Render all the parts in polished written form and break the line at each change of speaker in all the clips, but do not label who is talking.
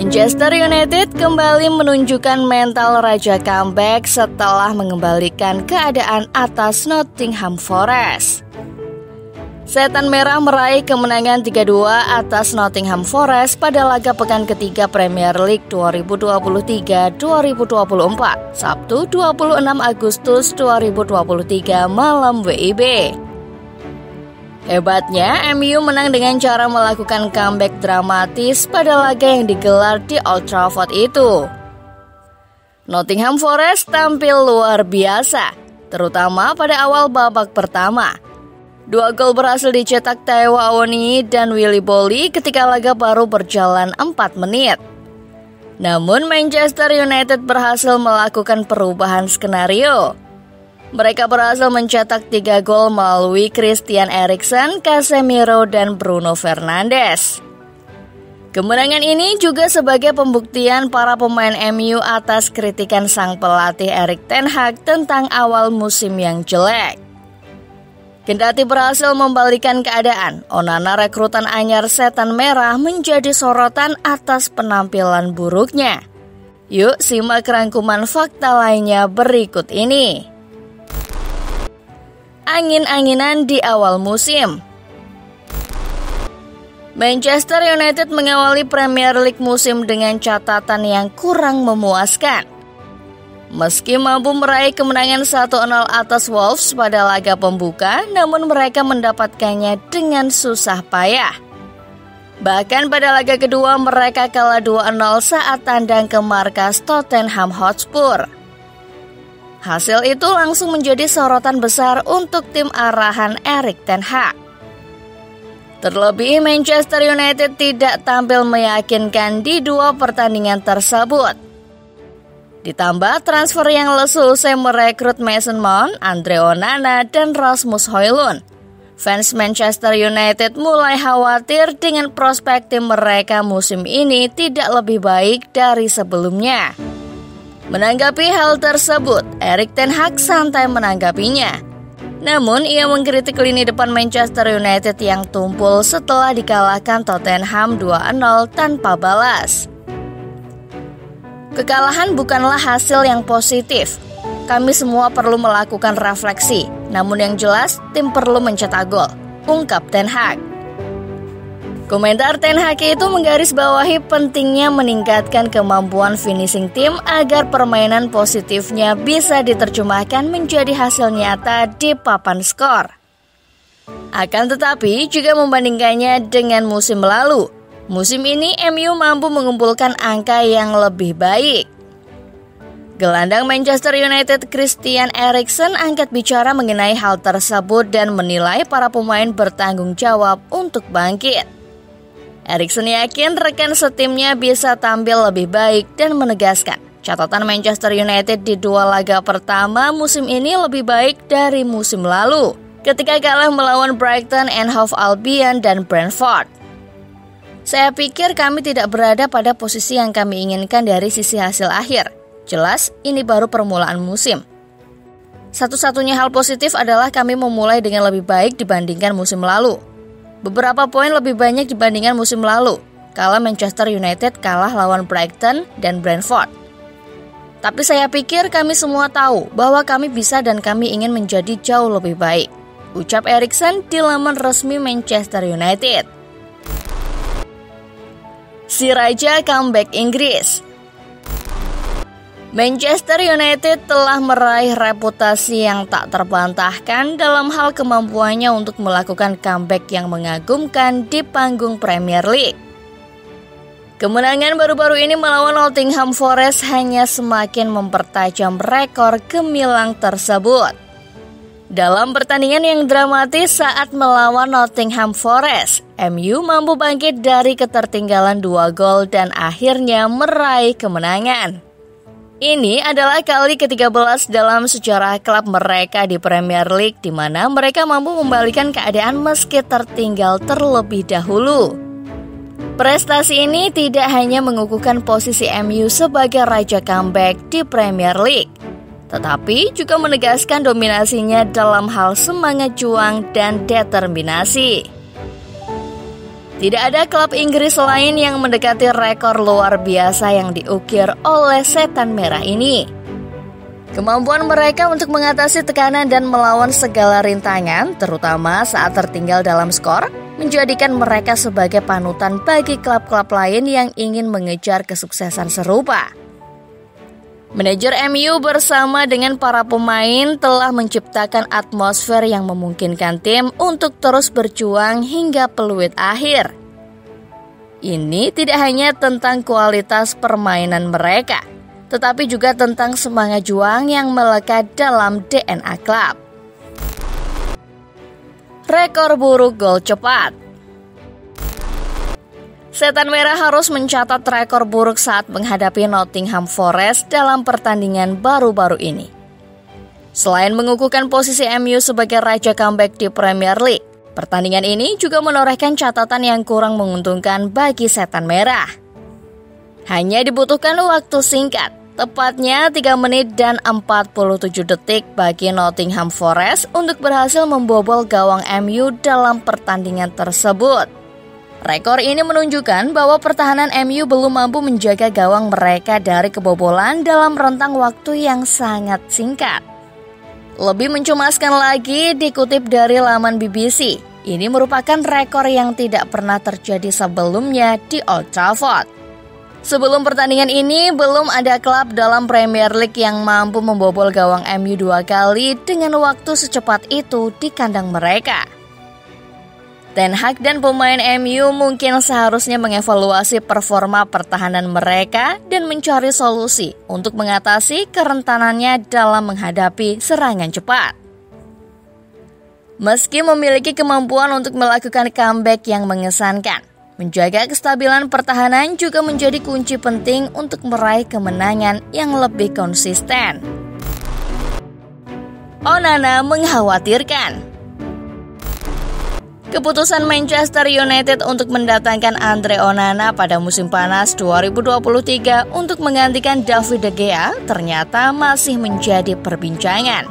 Manchester United kembali menunjukkan mental raja comeback setelah mengembalikan keadaan atas Nottingham Forest. Setan Merah meraih kemenangan 3-2 atas Nottingham Forest pada laga pekan ketiga Premier League 2023-2024, Sabtu 26 Agustus 2023 malam WIB. Hebatnya, MU menang dengan cara melakukan comeback dramatis pada laga yang digelar di Old Trafford itu. Nottingham Forest tampil luar biasa, terutama pada awal babak pertama. 2 gol berhasil dicetak Taiwo Awoniyi dan Willy Boly ketika laga baru berjalan 4 menit. Namun Manchester United berhasil melakukan perubahan skenario. Mereka berhasil mencetak 3 gol melalui Christian Eriksen, Casemiro, dan Bruno Fernandes. Kemenangan ini juga sebagai pembuktian para pemain MU atas kritikan sang pelatih Erik ten Hag tentang awal musim yang jelek. Kendati berhasil membalikan keadaan, Onana rekrutan anyar Setan Merah menjadi sorotan atas penampilan buruknya. Yuk simak rangkuman fakta lainnya berikut ini. Angin-anginan di awal musim. Manchester United mengawali Premier League musim dengan catatan yang kurang memuaskan. Meski mampu meraih kemenangan 1-0 atas Wolves pada laga pembuka, namun mereka mendapatkannya dengan susah payah. Bahkan pada laga kedua mereka kalah 2-0 saat tandang ke markas Tottenham Hotspur. Hasil itu langsung menjadi sorotan besar untuk tim arahan Erik ten Hag. Terlebih Manchester United tidak tampil meyakinkan di 2 pertandingan tersebut. Ditambah transfer yang lesu usai merekrut Mason Mount, Andre Onana, dan Rasmus Højlund. Fans Manchester United mulai khawatir dengan prospek tim mereka musim ini tidak lebih baik dari sebelumnya. Menanggapi hal tersebut, Erik ten Hag santai menanggapinya. Namun, ia mengkritik lini depan Manchester United yang tumpul setelah dikalahkan Tottenham 2-0 tanpa balas. Kekalahan bukanlah hasil yang positif. Kami semua perlu melakukan refleksi. Namun yang jelas, tim perlu mencetak gol, ungkap ten Hag. Komentar ten Hag itu menggarisbawahi pentingnya meningkatkan kemampuan finishing tim agar permainan positifnya bisa diterjemahkan menjadi hasil nyata di papan skor. Akan tetapi juga membandingkannya dengan musim lalu. Musim ini MU mampu mengumpulkan angka yang lebih baik. Gelandang Manchester United Christian Eriksen angkat bicara mengenai hal tersebut dan menilai para pemain bertanggung jawab untuk bangkit. Eriksen yakin rekan setimnya bisa tampil lebih baik dan menegaskan catatan Manchester United di 2 laga pertama musim ini lebih baik dari musim lalu ketika kalah melawan Brighton and Hove Albion dan Brentford. Saya pikir kami tidak berada pada posisi yang kami inginkan dari sisi hasil akhir. Jelas ini baru permulaan musim. Satu-satunya hal positif adalah kami memulai dengan lebih baik dibandingkan musim lalu. Beberapa poin lebih banyak dibandingkan musim lalu, kala Manchester United kalah lawan Brighton dan Brentford. Tapi saya pikir kami semua tahu bahwa kami bisa dan kami ingin menjadi jauh lebih baik, ucap Eriksen di laman resmi Manchester United. Si Raja comeback Inggris. Manchester United telah meraih reputasi yang tak terbantahkan dalam hal kemampuannya untuk melakukan comeback yang mengagumkan di panggung Premier League. Kemenangan baru-baru ini melawan Nottingham Forest hanya semakin mempertajam rekor gemilang tersebut. Dalam pertandingan yang dramatis saat melawan Nottingham Forest, MU mampu bangkit dari ketertinggalan 2 gol dan akhirnya meraih kemenangan. Ini adalah kali ke-13 dalam sejarah klub mereka di Premier League di mana mereka mampu membalikan keadaan meski tertinggal terlebih dahulu. Prestasi ini tidak hanya mengukuhkan posisi MU sebagai raja comeback di Premier League, tetapi juga menegaskan dominasinya dalam hal semangat juang dan determinasi. Tidak ada klub Inggris lain yang mendekati rekor luar biasa yang diukir oleh Setan Merah ini. Kemampuan mereka untuk mengatasi tekanan dan melawan segala rintangan, terutama saat tertinggal dalam skor, menjadikan mereka sebagai panutan bagi klub-klub lain yang ingin mengejar kesuksesan serupa. Manajer MU bersama dengan para pemain telah menciptakan atmosfer yang memungkinkan tim untuk terus berjuang hingga peluit akhir. Ini tidak hanya tentang kualitas permainan mereka, tetapi juga tentang semangat juang yang melekat dalam DNA klub. Rekor buruk gol cepat. Setan Merah harus mencatat rekor buruk saat menghadapi Nottingham Forest dalam pertandingan baru-baru ini. Selain mengukuhkan posisi MU sebagai raja comeback di Premier League, pertandingan ini juga menorehkan catatan yang kurang menguntungkan bagi Setan Merah. Hanya dibutuhkan waktu singkat, tepatnya 3 menit dan 47 detik bagi Nottingham Forest untuk berhasil membobol gawang MU dalam pertandingan tersebut. Rekor ini menunjukkan bahwa pertahanan MU belum mampu menjaga gawang mereka dari kebobolan dalam rentang waktu yang sangat singkat. Lebih mencemaskan lagi, dikutip dari laman BBC, ini merupakan rekor yang tidak pernah terjadi sebelumnya di Old Trafford. Sebelum pertandingan ini, belum ada klub dalam Premier League yang mampu membobol gawang MU 2 kali dengan waktu secepat itu di kandang mereka. Ten Hag dan pemain MU mungkin seharusnya mengevaluasi performa pertahanan mereka dan mencari solusi untuk mengatasi kerentanannya dalam menghadapi serangan cepat. Meski memiliki kemampuan untuk melakukan comeback yang mengesankan, menjaga kestabilan pertahanan juga menjadi kunci penting untuk meraih kemenangan yang lebih konsisten. Onana mengkhawatirkan. Keputusan Manchester United untuk mendatangkan Andre Onana pada musim panas 2023 untuk menggantikan David De Gea ternyata masih menjadi perbincangan.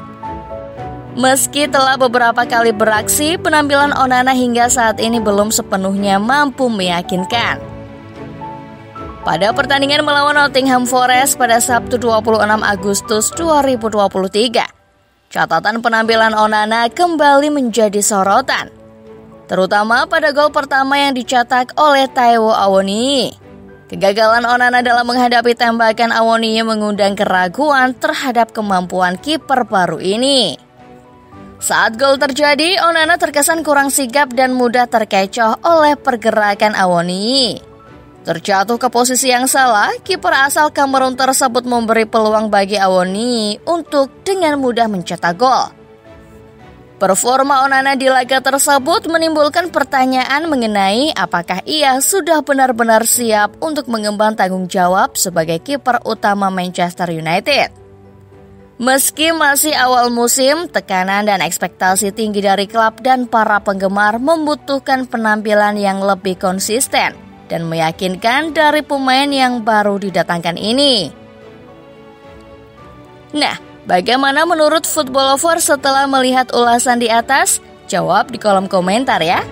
Meski telah beberapa kali beraksi, penampilan Onana hingga saat ini belum sepenuhnya mampu meyakinkan. Pada pertandingan melawan Nottingham Forest pada Sabtu 26 Agustus 2023, catatan penampilan Onana kembali menjadi sorotan, terutama pada gol pertama yang dicetak oleh Taiwo Awoniyi. Kegagalan Onana dalam menghadapi tembakan Awoniyi mengundang keraguan terhadap kemampuan kiper baru ini. Saat gol terjadi, Onana terkesan kurang sigap dan mudah terkecoh oleh pergerakan Awoniyi. Terjatuh ke posisi yang salah, kiper asal Kamerun tersebut memberi peluang bagi Awoniyi untuk dengan mudah mencetak gol. Performa Onana di laga tersebut menimbulkan pertanyaan mengenai apakah ia sudah benar-benar siap untuk mengemban tanggung jawab sebagai kiper utama Manchester United. Meski masih awal musim, tekanan dan ekspektasi tinggi dari klub dan para penggemar membutuhkan penampilan yang lebih konsisten dan meyakinkan dari pemain yang baru didatangkan ini. Nah, bagaimana menurut Football Lover setelah melihat ulasan di atas? Jawab di kolom komentar ya.